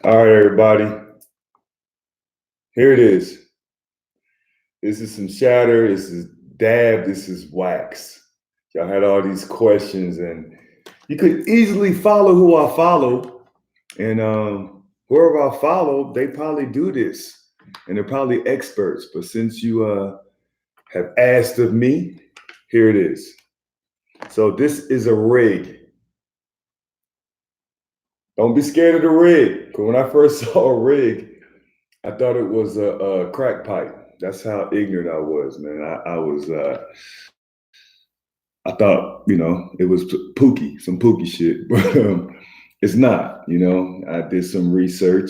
All right, everybody. Here it is. This is some shatter. This is dab. This is wax. Y'all had all these questions, and you could easily follow who I follow. And whoever I follow, they probably do this, and they're probably experts. But since you have asked of me, here it is. So this is a rig. Don't be scared of the rig. Because when I first saw a rig, I thought it was a crack pipe. That's how ignorant I was, man. I thought, it was pookie, some pookie shit, but it's not, I did some research.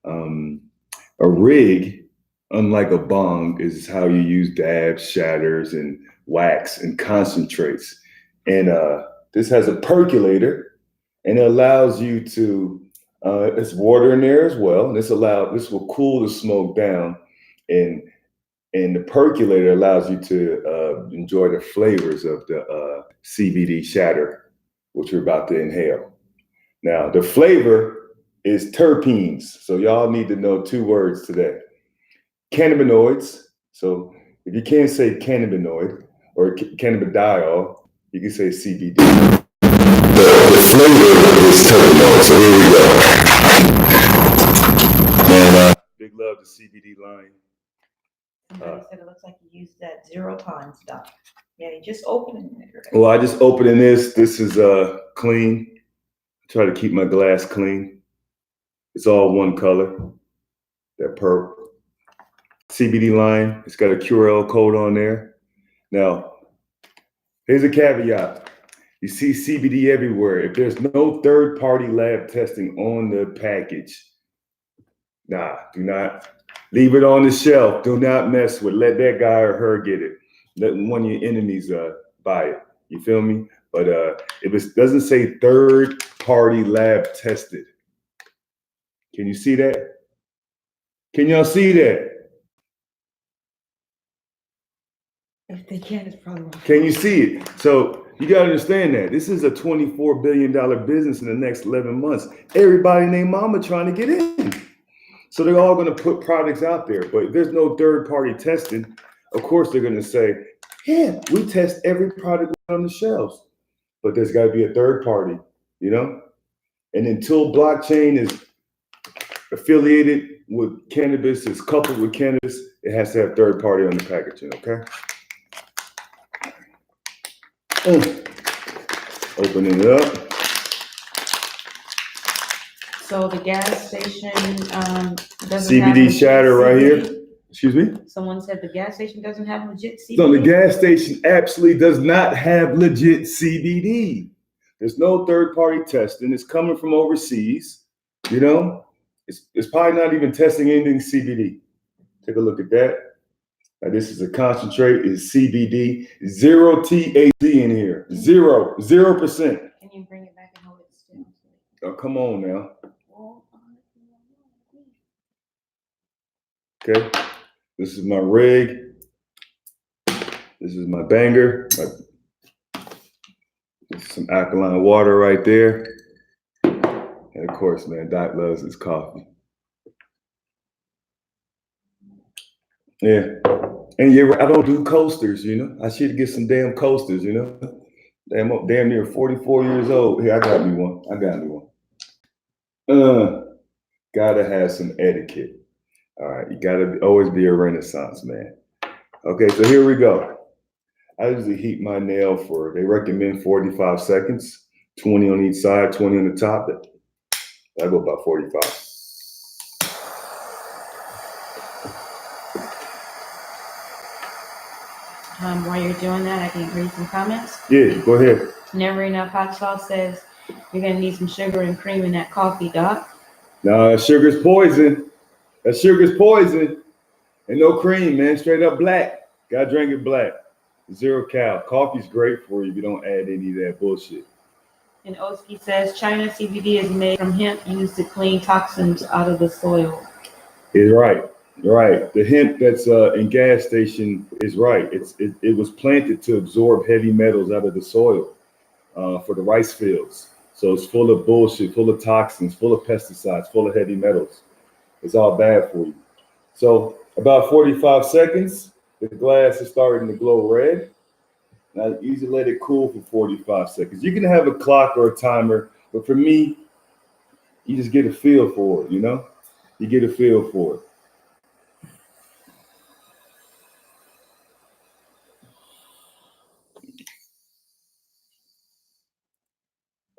A rig, unlike a bong, is how you use dabs, shatters, and wax and concentrates. And this has a percolator, and it allows you to, it's water in there as well. And this will cool the smoke down, and the percolator allows you to enjoy the flavors of the CBD Shatter, which we're about to inhale. Now, the flavor is terpenes. So y'all need to know 2 words today. Cannabinoids. So if you can't say cannabinoid or cannabidiol, you can say CBD. The flavor is terpenoid. So here we go. And big love to CBD LION. Somebody said it looks like you used that 0 times, Doc. Yeah, you just opened it. Well, I just opened in this. This is clean. I try to keep my glass clean. It's all one color. That perp. CBD LION. It's got a QRL code on there. Now, here's a caveat. You see CBD everywhere. If there's no third-party lab testing on the package, do not. Leave it on the shelf. Do not mess with it. Let that guy or her get it. Let one of your enemies buy it. You feel me? But if it doesn't say third-party lab tested, can you see that? Can y'all see that? If they can, it's probably wrong. Can you see it? So you got to understand that. This is a $24 billion business in the next 11 months. Everybody named mama trying to get in. So they're all going to put products out there, but if there's no third-party testing, of course they're going to say, yeah, we test every product on the shelves, but there's got to be a third party, And until blockchain is affiliated with cannabis, is coupled with cannabis, it has to have third party on the packaging, okay? Opening it up. So the gas station doesn't CBD have Shatter right CBD? here. Excuse me? Someone said the gas station doesn't have legit CBD. No, the gas station absolutely does not have legit CBD. There's no third-party testing. It's coming from overseas. It's probably not even testing anything CBD. Take a look at that. Now, this is a concentrate. It's CBD. 0 THC in here. 0%. Can you bring it back and hold it still? Oh, come on now. Okay. This is my rig. This is my banger. Some alkaline water right there. And of course, man, Doc loves his coffee. Yeah. And I don't do coasters, I should get some damn coasters, Damn near 44 years old. Here, I got me one. Gotta have some etiquette. All right, you gotta always be a Renaissance man. Okay, so here we go. I usually heat my nail they recommend 45 seconds, 20 on each side, 20 on the top. I go about 45. While you're doing that, I can read some comments. Yeah, go ahead. Never Enough Hot Sauce says you're gonna need some sugar and cream in that coffee, Doc. No, sugar's poison. That sugar's poison. And no cream, man. Straight up black. Gotta drink it black. 0 cal. Coffee's great for you if you don't add any of that bullshit. And Oski says China CBD is made from hemp used to clean toxins out of the soil. It's right. Right. The hemp that's in gas station is right. It was planted to absorb heavy metals out of the soil for the rice fields. So it's full of bullshit, full of toxins, full of pesticides, full of heavy metals. It's all bad for you. So about 45 seconds, the glass is starting to glow red. Now usually let it cool for 45 seconds. You can have a clock or a timer, but for me, you just get a feel for it, you know? You get a feel for it.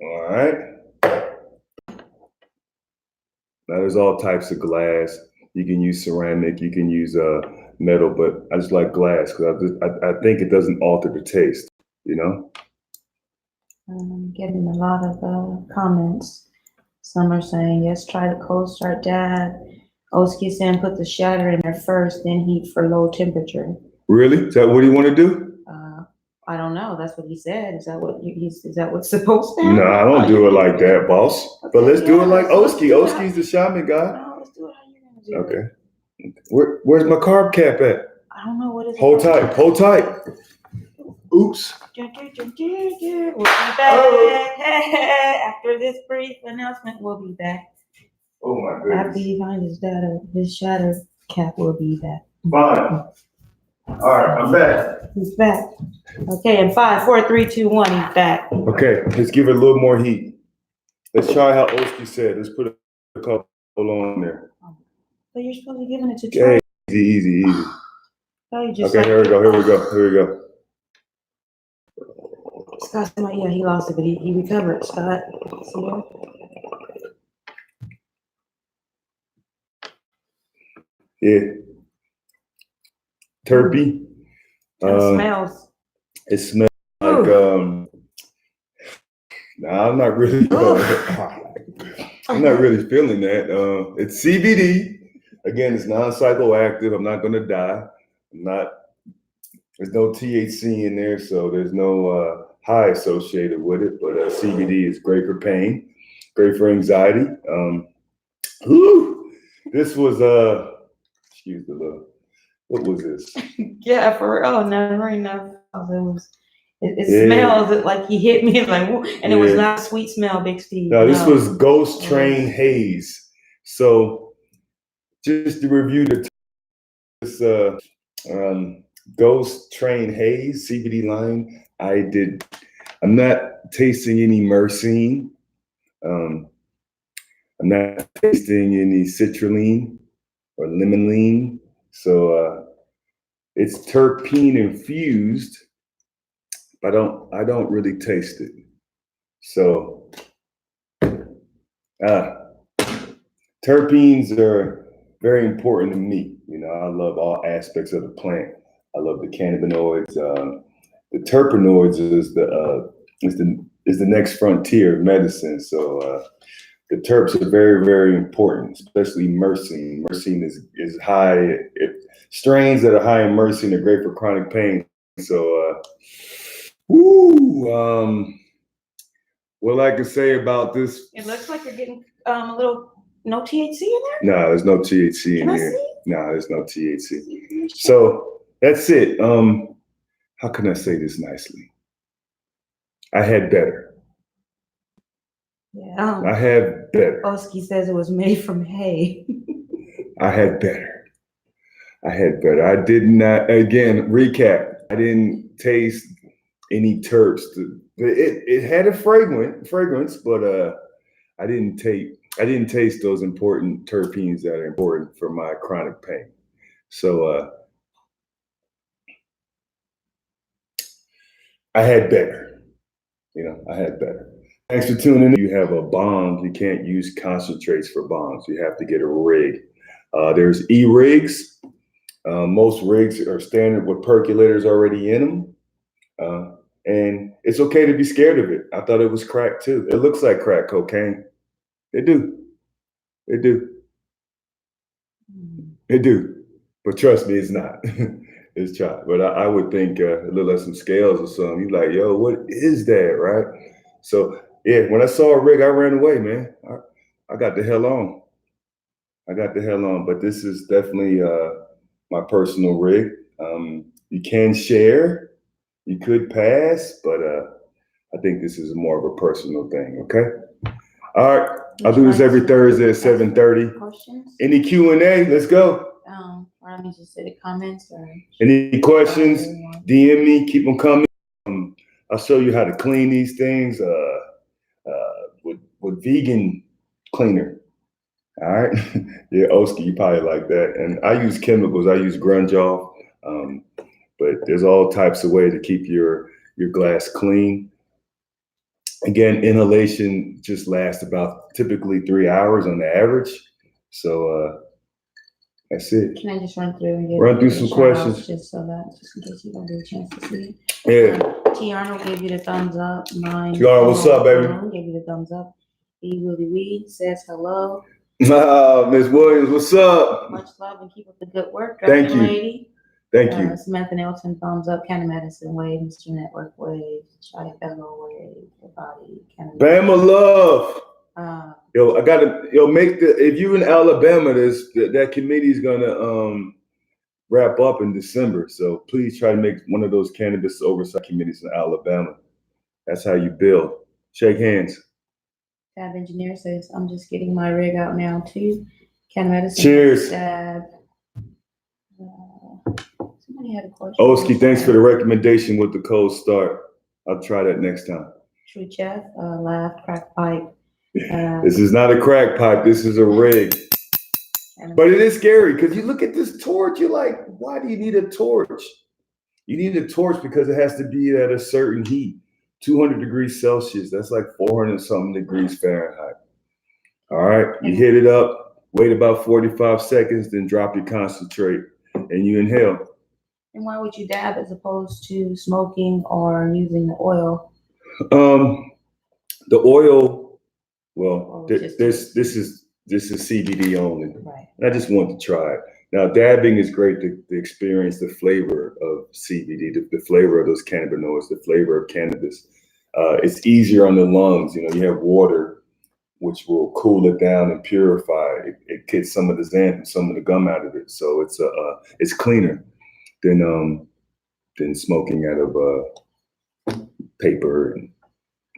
All right. Now there's all types of glass. You can use ceramic, you can use metal, but I just like glass because I think it doesn't alter the taste, you know? I'm getting a lot of comments. Some are saying, yes, try the cold start, Dad. Oski saying put the shatter in there first, then heat for low temperature. Really? Is that what you want to do? I don't know. That's what he said. Is that what is that what's supposed to happen? No, I don't do it like that, boss. Okay, But let's do it like so Oski. Oski's the shaman guy. No, let's do it how you're gonna do it. Okay. Where's my carb cap at? I don't know what is it. Hold tight. Hold tight. Oops. We'll be back. After this brief announcement, we'll be back. Oh my goodness. After he finds his shatter cap, will be back. Fine. All right, I'm back. He's back. Okay, in 5, 4, 3, 2, 1, he's back. Okay, let's give it a little more heat. Let's try how Oski said. Let's put a couple on there. But you're supposed to be giving it to try. Okay, easy. Oh, just okay, here we go. Scott, yeah, he lost it, but he recovered. Scott, see here? Yeah. Terpy. It smells. It smells like I'm not really I'm not really feeling that. It's CBD. Again, it's non-psychoactive. I'm not gonna die. There's no THC in there, so there's no high associated with it. But CBD is great for pain, great for anxiety. This was excuse the love. What was this? Yeah, for real. Never enough. It smells like he hit me like, and it was not a sweet smell, Big Steve. No, this was Ghost Train Haze. So just to review this Ghost Train Haze CBD LION. I'm not tasting any myrcene. I'm not tasting any citrulline or limonene. So it's terpene infused. I don't really taste it. So terpenes are very important to me. You know, I love all aspects of the plant. I love the cannabinoids. The terpenoids is the next frontier of medicine. So the terps are very, very important, especially myrcene. Myrcene is high. Strains that are high in myrcene are great for chronic pain. So what I can say about this? It looks like you're getting a little no THC in there. No, there's no THC in here. No, there's no THC. So that's it. How can I say this nicely? I had better. Yeah. I had better. Oski says it was made from hay. I had better. I did not. Again, recap. I didn't taste any terps. It had a fragrance, but I didn't taste those important terpenes that are important for my chronic pain. So I had better. I had better. Thanks for tuning in. You have a bomb. You can't use concentrates for bombs. You have to get a rig. There's e-rigs. Most rigs are standard with percolators already in them. And it's okay to be scared of it. I thought it was crack too. It looks like crack cocaine. It do. But trust me, it's not. It's chop. But I would think a little like some scales or something. You're like, yo, what is that, right? So yeah, when I saw a rig, I ran away, man. I got the hell on. But this is definitely my personal rig. You can share. You could pass, but I think this is more of a personal thing. Okay. All right. I'll do this every Thursday at 7:30. Questions? Any Q&A? Let's go. Or I need to say the comments or any questions? DM me. Keep them coming. I'll show you how to clean these things with vegan cleaner. All right. Yeah, Oski, you probably like that. And I use chemicals. I use grunge off. But there's all types of ways to keep your glass clean. Again, inhalation just lasts about typically 3 hours on the average. So that's it. Can I just run through some questions? Just so that, just in case you don't get a chance to see it. Yeah. T. Arnold gave you the thumbs up. Mine. T. Arnold, what's up, baby? Gave you the thumbs up. E. Willie Weed says hello. Miss Williams, what's up? Much love and keep up the good work. Thank you. Lady. Thank you. Samantha Nelson, thumbs up. Canada Medicine Wave, Mr. Network Wave, Chai Fellow Wave, your body. Bama love. I gotta make if you in Alabama, that committee's gonna wrap up in December. So please try to make one of those cannabis oversight committees in Alabama. That's how you build. Shake hands. Tab Engineer says, I'm just getting my rig out now too. Canada Medicine. Cheers. Tab. Somebody had a question. Oski, thanks for the recommendation with the cold start. I'll try that next time. True Chef, laughed, crack pipe. This is not a crack pipe. This is a rig. But it is scary because you look at this torch, you're like, why do you need a torch? You need a torch because it has to be at a certain heat, 200 degrees Celsius. That's like 400 something degrees Fahrenheit. All right, you hit it up, wait about 45 seconds, then drop your concentrate and you inhale. And why would you dab as opposed to smoking or using the oil? The oil, well, this is CBD only. Right. And I just want to try it. Now, dabbing is great to experience the flavor of CBD, the flavor of those cannabinoids, the flavor of cannabis. It's easier on the lungs. You have water, which will cool it down and purify it. It gets some of the xanth and some of the gum out of it. So it's cleaner than smoking out of paper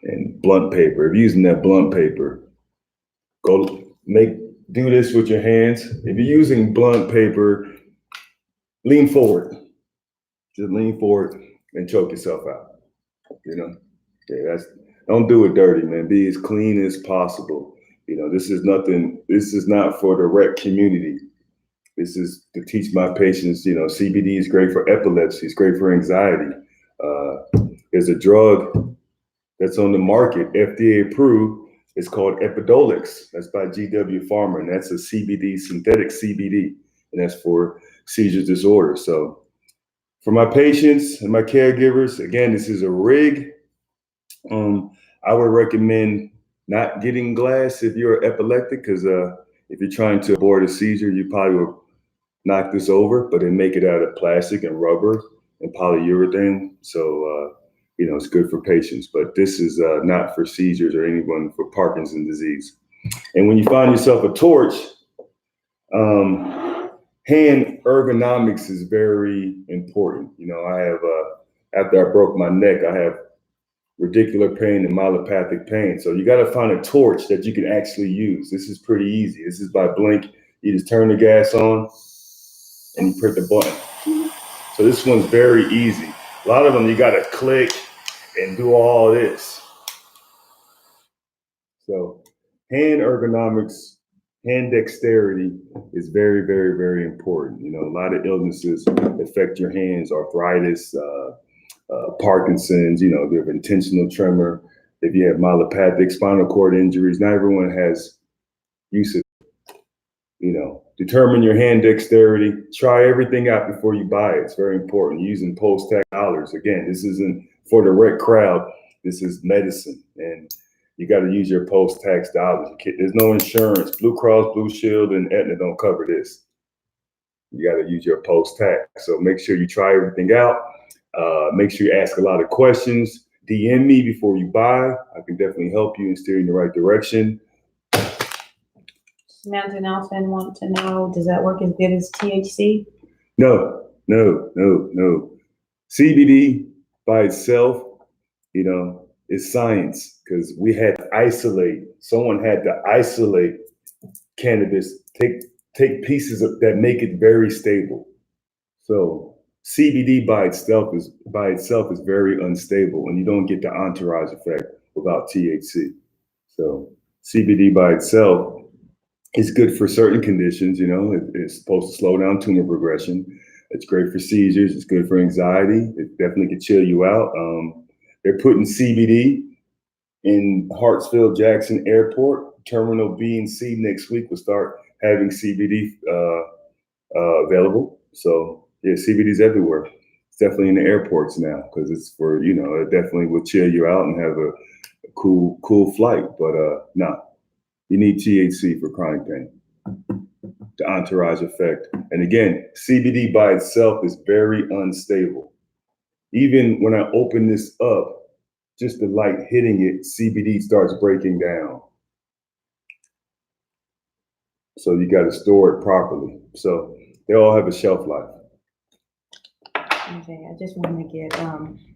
and blunt paper. If you're using that blunt paper, do this with your hands. If you're using blunt paper, lean forward. Just lean forward and choke yourself out. Don't do it dirty, man. Be as clean as possible. This is not for the rec community. This is to teach my patients, CBD is great for epilepsy. It's great for anxiety. There's a drug that's on the market, FDA approved. It's called Epidiolex. That's by GW Pharma, and that's a CBD, synthetic CBD, and that's for seizure disorder. So for my patients and my caregivers, again, this is a rig. I would recommend not getting glass if you're epileptic, because if you're trying to avoid a seizure, you probably will knock this over, but they make it out of plastic and rubber and polyurethane. So, it's good for patients, but this is not for seizures or anyone for Parkinson's disease. And when you find yourself a torch, hand ergonomics is very important. I have, after I broke my neck, I have radicular pain and myelopathic pain. So you got to find a torch that you can actually use. This is pretty easy. This is by Blink. You just turn the gas on and you press the button. So this one's very easy. A lot of them, you got to click and do all this. So hand ergonomics, hand dexterity is very, very, very important. A lot of illnesses affect your hands, arthritis, Parkinson's, if you have intentional tremor, if you have myelopathic spinal cord injuries, not everyone has use of, determine your hand dexterity, try everything out before you buy it. It's very important. Using post-tax dollars. Again, this isn't for the rec crowd. This is medicine, and you got to use your post-tax dollars. There's no insurance. Blue Cross, Blue Shield, and Aetna don't cover this. You got to use your post-tax. So make sure you try everything out. Make sure you ask a lot of questions. DM me before you buy. I can definitely help you and steer you in the right direction. Samantha Nelson wants to know, does that work as good as THC? No. CBD by itself, It's science, because someone had to isolate cannabis, take pieces that make it very stable. So CBD by itself is very unstable, and you don't get the entourage effect without THC. So CBD by itself is good for certain conditions. It's supposed to slow down tumor progression. It's great for seizures. It's good for anxiety. It definitely can chill you out. They're putting CBD in Hartsfield Jackson Airport, Terminal B and C next week. We'll start having CBD available. So yeah, CBD is everywhere. It's definitely in the airports now, because it's for, it definitely will chill you out and have a cool flight. But no, you need THC for chronic pain, the entourage effect. And again, CBD by itself is very unstable. Even when I open this up, just the light hitting it, CBD starts breaking down. So you got to store it properly. So they all have a shelf life. Okay, I just want to get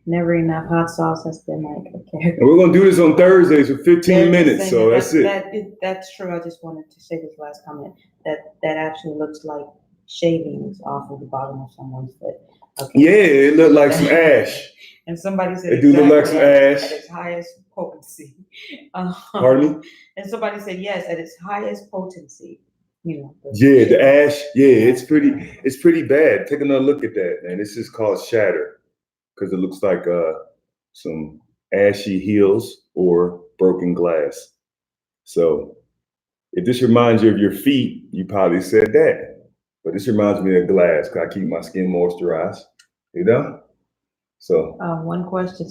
never enough hot sauce has been like, okay. And we're gonna do this on Thursdays for 15 minutes, so that's it. That's true. I just wanted to say this last comment that actually looks like shavings off of the bottom of someone's foot. Okay. Yeah, it looked like some ash. And somebody said it do look like some ash at its highest potency. Pardon me? And somebody said yes, at its highest potency. Yeah, the ash. Yeah, it's pretty bad. Take another look at that, man. This is called Shatter, because it looks like some ashy heels or broken glass. So if this reminds you of your feet, you probably said that. But this reminds me of glass, because I keep my skin moisturized. So one question.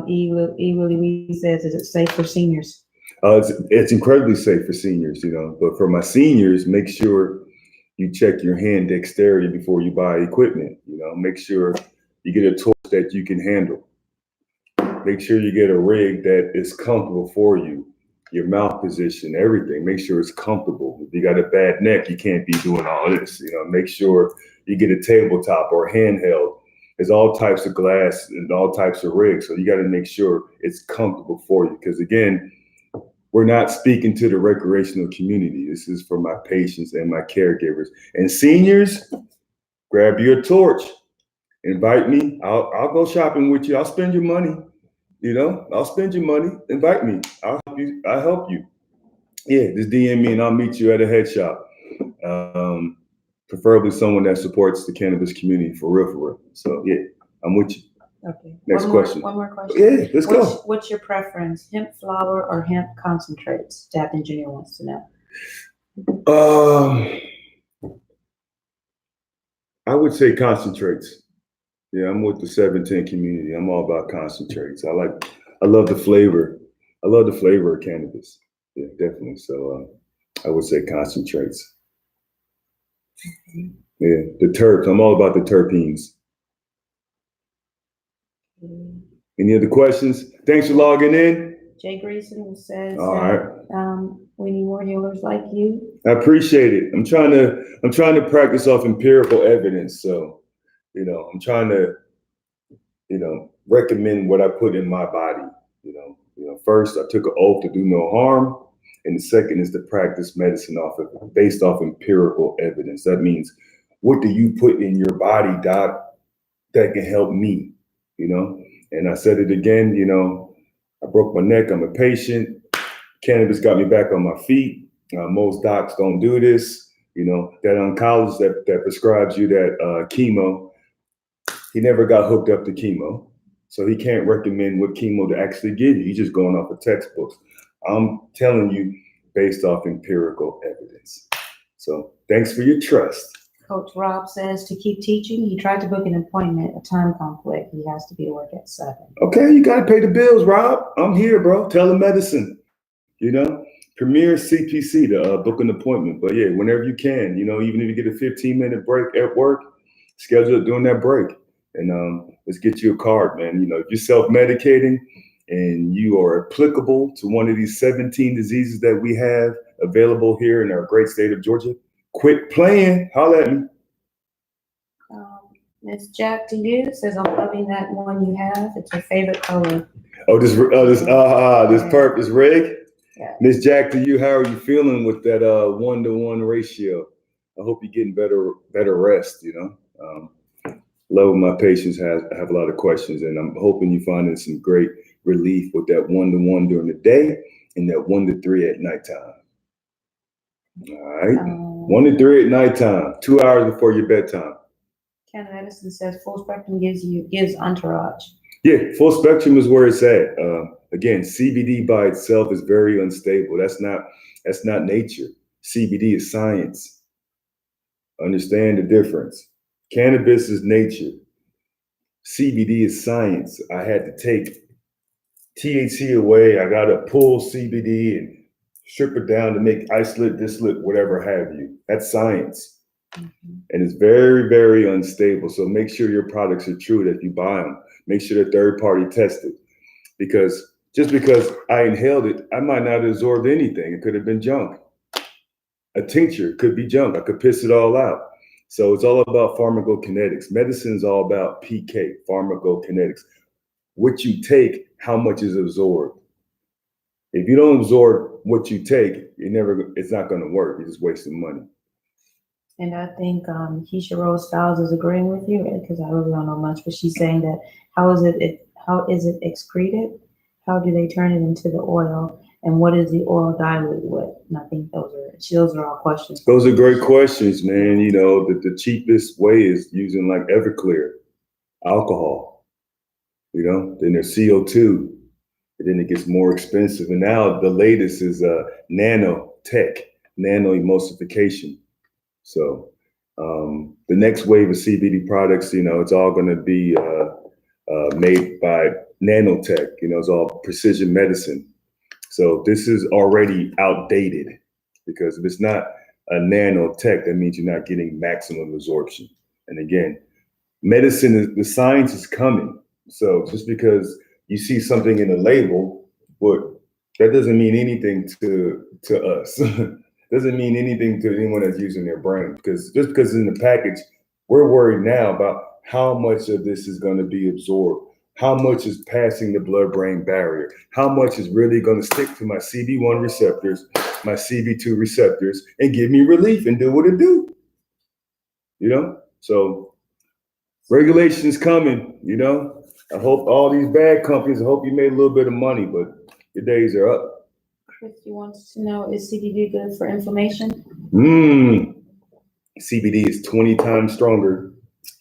E. Willie says, is it safe for seniors? It's incredibly safe for seniors, but for my seniors, make sure you check your hand dexterity before you buy equipment. Make sure you get a torch that you can handle. Make sure you get a rig that is comfortable for you, your mouth position, everything. Make sure it's comfortable. If you got a bad neck, you can't be doing all this. Make sure you get a tabletop or a handheld. There's all types of glass and all types of rigs, so you got to make sure it's comfortable for you. Because again, we're not speaking to the recreational community. This is for my patients and my caregivers. And seniors, grab your torch, invite me. I'll go shopping with you. I'll spend your money. I'll spend your money. Invite me. I'll help you. Yeah, just DM me and I'll meet you at a head shop. Preferably someone that supports the cannabis community for real. So yeah, I'm with you. Okay. Next question. One more question. Yeah, let's go. What's your preference, hemp flower or hemp concentrates? Staff engineer wants to know. I would say concentrates. Yeah, I'm with the 710 community. I'm all about concentrates. I love the flavor. I love the flavor of cannabis. Yeah, definitely. So I would say concentrates. Yeah, the terps. I'm all about the terpenes. Any other questions? Thanks for logging in. Jay Greason says, all right. We need more healers like you. I appreciate it. I'm trying to practice off empirical evidence. So, I'm trying to, recommend what I put in my body. First I took an oath to do no harm, and the second is to practice medicine based off empirical evidence. That means, what do you put in your body, doc, that can help me? And I said it again. I broke my neck. I'm a patient. Cannabis got me back on my feet. Most docs don't do this. That oncologist that prescribes you that chemo, he never got hooked up to chemo. So he can't recommend what chemo to actually give you. He's just going off of textbooks. I'm telling you based off empirical evidence. So thanks for your trust. Coach Rob says to keep teaching. He tried to book an appointment, a time conflict. He has to be to work at 7. Okay, you got to pay the bills, Rob. I'm here, bro. Telemedicine. Premier CPC to book an appointment. But yeah, whenever you can, even if you get a 15-minute break at work, schedule it during that break. And let's get you a card, man. If you're self-medicating and you are applicable to one of these 17 diseases that we have available here in our great state of Georgia, quit playing. Holla at me. Miss Jack to you says, I'm loving that one you have. It's her favorite color. Oh, this purpose rig. Yeah. Miss Jack to you, how are you feeling with that 1-to-1 ratio? I hope you're getting better rest, you know. Love my patients have a lot of questions, and I'm hoping you're finding some great relief with that 1-to-1 during the day and that 1-to-3 at nighttime. All right, 1-to-3 at nighttime, 2 hours before your bedtime. Ken Edison says full spectrum gives entourage. Yeah, full spectrum is where it's at. Again, CBD by itself is very unstable. That's not nature. CBD is science. Understand the difference. Cannabis is nature. CBD is science. I had to take THC away. I got to pull CBD and strip it down to make isolate, distillate, whatever have you. That's science. Mm-hmm. And it's very, very unstable. So make sure your products are true that you buy them. Make sure they're third party tested. Because just because I inhaled it, I might not have absorbed anything. It could have been junk. A tincture could be junk. I could piss it all out. So it's all about pharmacokinetics. Medicine is all about PK, pharmacokinetics. What you take, how much is absorbed. If you don't absorb what you take, it's not going to work. You're just wasting money. And I think Keisha Rose Styles is agreeing with you because I really don't know much, but she's saying that how is it excreted? How do they turn it into the oil? And what is the oil diluted with? And I think those are all questions. Those are great questions, man. You know, the cheapest way is using like Everclear, alcohol, you know, then there's CO2, and then it gets more expensive. And now the latest is nanotech, nano emulsification. So the next wave of CBD products, you know, it's all going to be made by nanotech. You know, it's all precision medicine. So this is already outdated because if it's not a nanotech, that means you're not getting maximum absorption. And again, the science is coming. So just because you see something in the label, but that doesn't mean anything to us. Doesn't mean anything to anyone that's using their brain. Because just because it's in the package, we're worried now about how much of this is going to be absorbed. How much is passing the blood-brain barrier? How much is really going to stick to my CB1 receptors, my CB2 receptors, and give me relief and do what it do? You know? So regulation's coming, you know? I hope all these bad companies, I hope you made a little bit of money, but your days are up. Christy wants to know, is CBD good for inflammation? CBD is 20 times stronger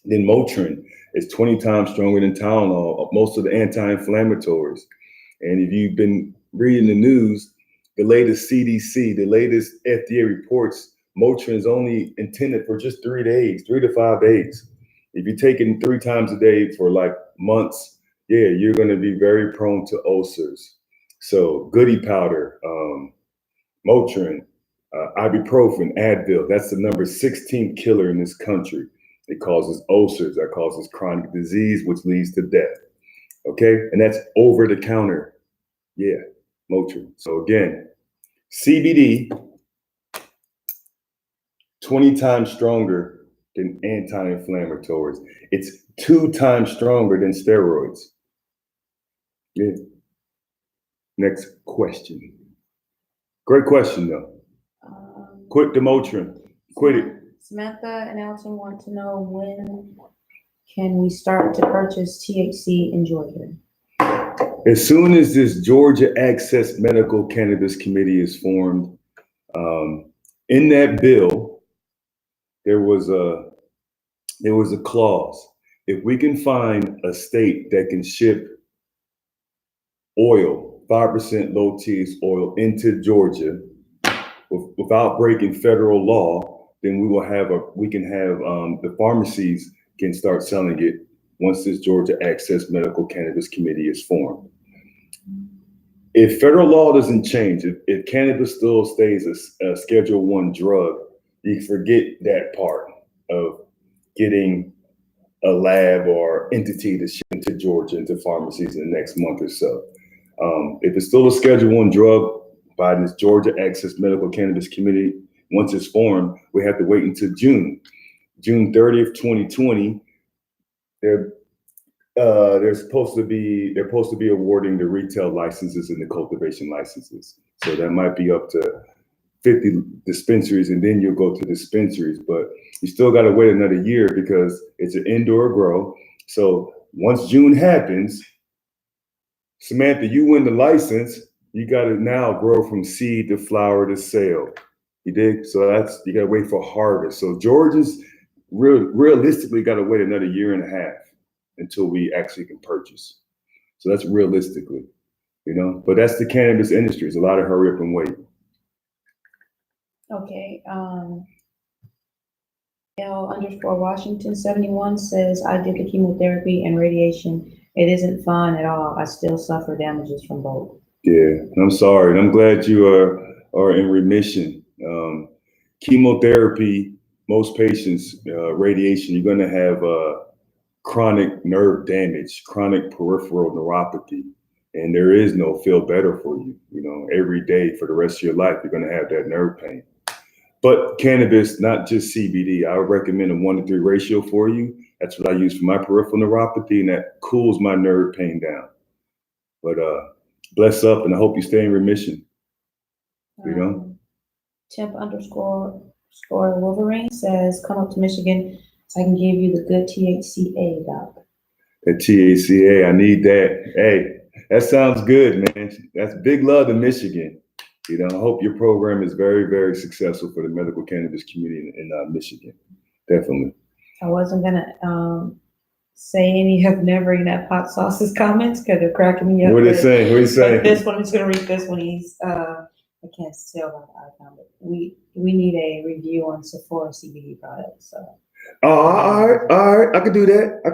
than Motrin. It's 20 times stronger than Tylenol, most of the anti-inflammatories. And if you've been reading the news, the latest CDC, the latest FDA reports, Motrin is only intended for just 3 days, 3 to 5 days. If you're taking 3 times a day for like months, yeah, you're going to be very prone to ulcers. So goody powder, Motrin, ibuprofen, Advil, that's the number 16 killer in this country. It causes ulcers, that causes chronic disease, which leads to death. Okay, and that's over the counter. Yeah, Motrin. So again, CBD, 20 times stronger than anti-inflammatories. It's 2 times stronger than steroids. Yeah. Next question. Great question though. Quit the Motrin. Quit it. Samantha and Elton want to know, when can we start to purchase THC in Georgia? As soon as this Georgia Access Medical Cannabis Committee is formed, in that bill, there was a clause. If we can find a state that can ship oil, 5% low THC oil into Georgia without breaking federal law, then we can have the pharmacies can start selling it once this Georgia Access Medical Cannabis Committee is formed. If federal law doesn't change, if cannabis still stays a Schedule 1 drug, you forget that part of getting a lab or entity to ship into Georgia into pharmacies in the next month or so. If it's still a Schedule 1 drug by this Georgia Access Medical Cannabis Committee, once it's formed, we have to wait until June 30th, 2020. they're supposed to be awarding the retail licenses and the cultivation licenses. So that might be up to 50 dispensaries, and then you'll go to dispensaries. But you still got to wait another year because it's an indoor grow. So once June happens, Samantha, you win the license. You got to now grow from seed to flower to sale. You dig? So you got to wait for harvest. So Georgia's realistically got to wait another year and a half until we actually can purchase. So that's realistically, but that's the cannabis industry. It's a lot of hurry up and wait. Okay, L_Washington 71 says, I did the chemotherapy and radiation. It isn't fun at all. I still suffer damages from both. Yeah, I'm sorry. And I'm glad you are in remission. Chemotherapy, most patients, radiation, you're going to have chronic nerve damage, chronic peripheral neuropathy. And there is no feel better for you. Every day for the rest of your life, you're going to have that nerve pain. But cannabis, not just CBD, I would recommend a 1-to-3 ratio for you. That's what I use for my peripheral neuropathy, and that cools my nerve pain down. But bless up, and I hope you stay in remission. Temp_Wolverine says, come up to Michigan so I can give you the good THCA, doc. That THCA, I need that. Hey, that sounds good, man. That's big love to Michigan. I hope your program is very, very successful for the medical cannabis community in Michigan. Definitely. I wasn't gonna say any of Never Eat That Hot Sauce's comments because they're cracking me up. What are they saying? What are you saying? This one, I'm just gonna read this one. He's I can't tell by the icon, but we need a review on Sephora CBD products. So. Oh, all right. I could do that. I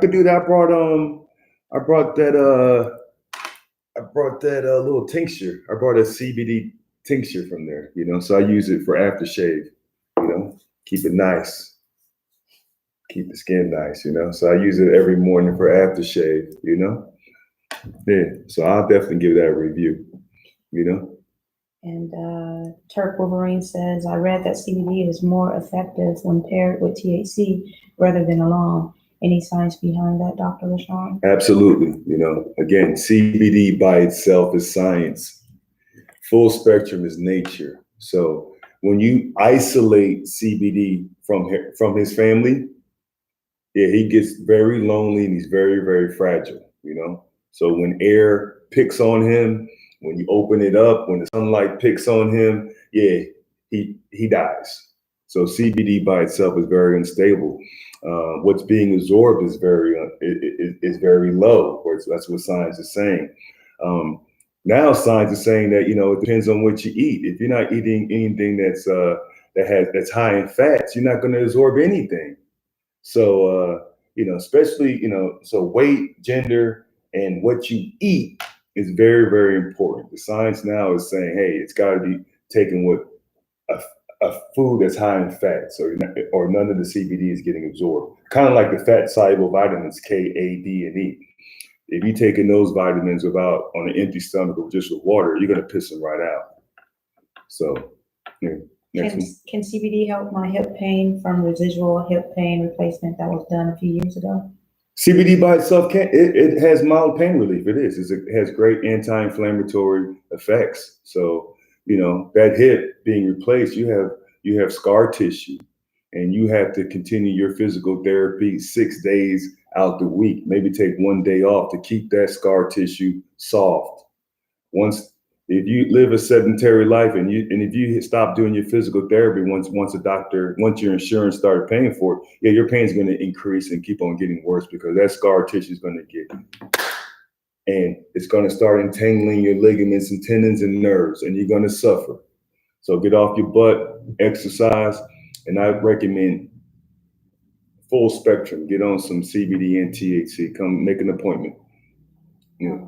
brought that little tincture. I brought a CBD tincture from there, so I use it for aftershave, keep it nice, keep the skin nice, so I use it every morning for aftershave, yeah, so I'll definitely give that a review, And Turk Wolverine says, I read that CBD is more effective when paired with THC rather than alone. Any science behind that, Dr. LaShawn? Absolutely. Again, CBD by itself is science. Full spectrum is nature. So when you isolate CBD from his family, yeah, he gets very lonely and he's very, very fragile, So when air picks on him, when you open it up, when the sunlight picks on him, yeah, he dies. So CBD by itself is very unstable. What's being absorbed is very low. That's what science is saying. Now science is saying that, it depends on what you eat. If you're not eating anything that's high in fats, you're not going to absorb anything. So, especially, so weight, gender, and what you eat is very, very important. The science now is saying, hey, it's got to be taken with a food that's high in fat, or none of the CBD is getting absorbed. Kind of like the fat soluble vitamins K, A, D, and E. If you're taking those vitamins on an empty stomach or just with water, you're going to piss them right out. So, yeah. Can CBD help my hip pain from residual hip pain replacement that was done a few years ago? CBD by itself it has mild pain relief. It has great anti-inflammatory effects. So, that hip being replaced, you have scar tissue, and you have to continue your physical therapy 6 days out the week. Maybe take 1 day off to keep that scar tissue soft. If you live a sedentary life and if you stop doing your physical therapy once your insurance started paying for it, yeah, your pain is going to increase and keep on getting worse because that scar tissue is going to get, and it's going to start entangling your ligaments and tendons and nerves, and you're going to suffer. So get off your butt, exercise, and I recommend full spectrum. Get on some CBD and THC. Come make an appointment. Yeah.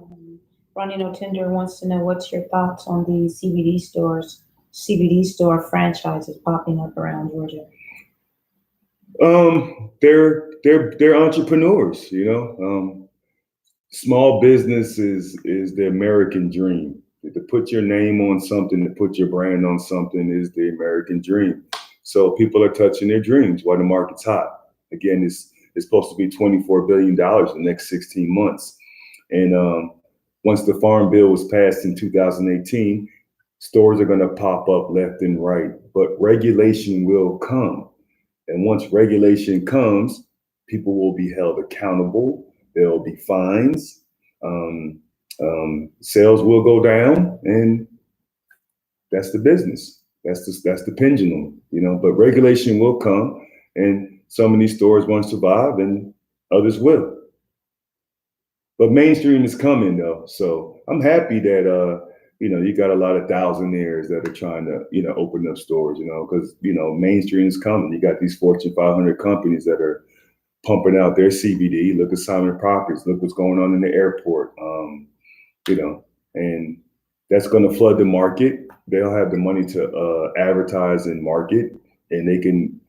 Ronnie No Tender wants to know what's your thoughts on the CBD store franchises popping up around Georgia. They're entrepreneurs, Small business is the American dream. To put your name on something, to put your brand on something is the American dream. So people are touching their dreams while the market's hot. Again, is supposed to be $24 billion in the next 16 months. And once the Farm Bill was passed in 2018, stores are going to pop up left and right, but regulation will come. And once regulation comes, people will be held accountable. There'll be fines. Sales will go down, and that's the business. That's the pendulum, you know. But regulation will come, and some of these stores won't survive, and others will. But mainstream is coming though, so I'm happy that you got a lot of thousandaires that are trying to open up stores, because mainstream is coming. You got these Fortune 500 companies that are pumping out their CBD. Look at Simon Properties. Look what's going on in the airport. And that's going to flood the market. They'll have the money to advertise and market, and they can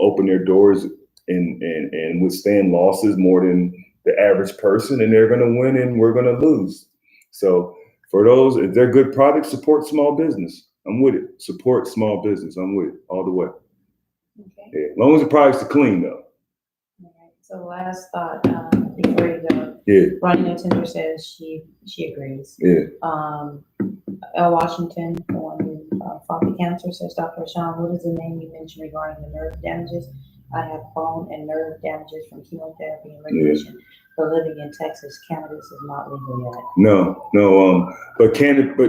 open their doors and withstand losses more than the average person, and they're going to win and we're going to lose. So for those, if they're good products, support small business. I'm with it. Support small business. I'm with it all the way. Okay. Yeah, as long as the products are clean though. All right. So last thought before you go. Yeah. Ronnie Tender says she agrees. Yeah. L. Washington, the one who fought the cancer, says, Dr. Rashawn, what is the name you mentioned regarding the nerve damages? I have bone and nerve damages from chemotherapy and radiation. Yeah. But living in Texas, cannabis is not legal yet. No. But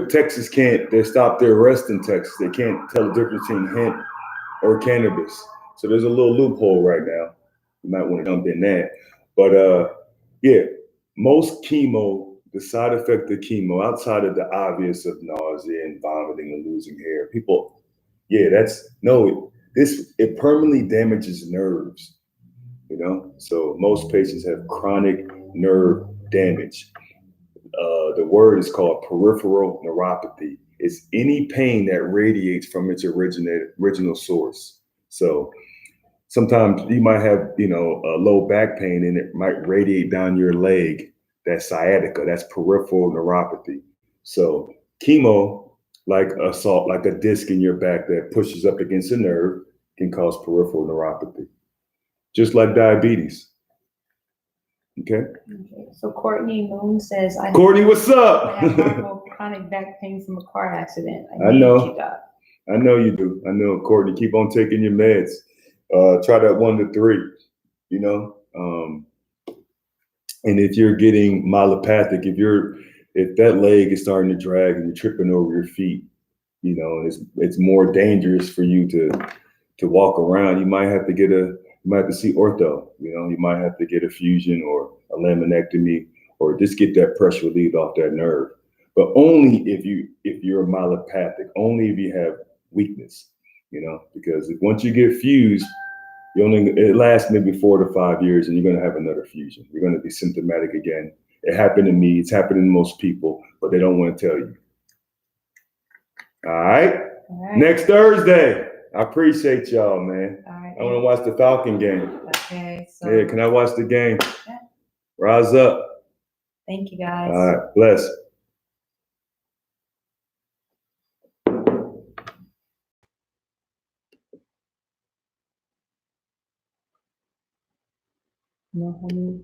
Texas can't. They stopped their arrest in Texas. They can't tell the difference between hemp or cannabis. So there's a little loophole right now. You might want to jump in that. But yeah, most chemo, the side effect of chemo, outside of the obvious of nausea and vomiting and losing hair, people, yeah, it permanently damages nerves. So most patients have chronic nerve damage. The word is called peripheral neuropathy. It's any pain that radiates from its original source. So sometimes you might have, a low back pain, and it might radiate down your leg. That's sciatica. That's peripheral neuropathy. So chemo, like a disc in your back that pushes up against a nerve, can cause peripheral neuropathy, just like diabetes. Okay. So Courtney Moon says, Courtney, what's up? I have horrible chronic back pain from a car accident. I know you do. I know, Courtney. Keep on taking your meds. Try that 1 to 3. And if you're getting myelopathic, if that leg is starting to drag and you're tripping over your feet, it's more dangerous for you to walk around. You might have to see ortho. You might have to get a fusion or a laminectomy, or just get that pressure relieved off that nerve. But only if you're myelopathic, only if you have weakness, because once you get fused, it lasts maybe 4 to 5 years, and you're going to have another fusion. You're going to be symptomatic again. It happened to me. It's happening to most people, but they don't want to tell you. All right. Next Thursday. I appreciate y'all, man. All right. I want to watch the Falcon game. Okay. So yeah, can I watch the game? Yeah. Rise up. Thank you, guys. All right. Bless. No, honey.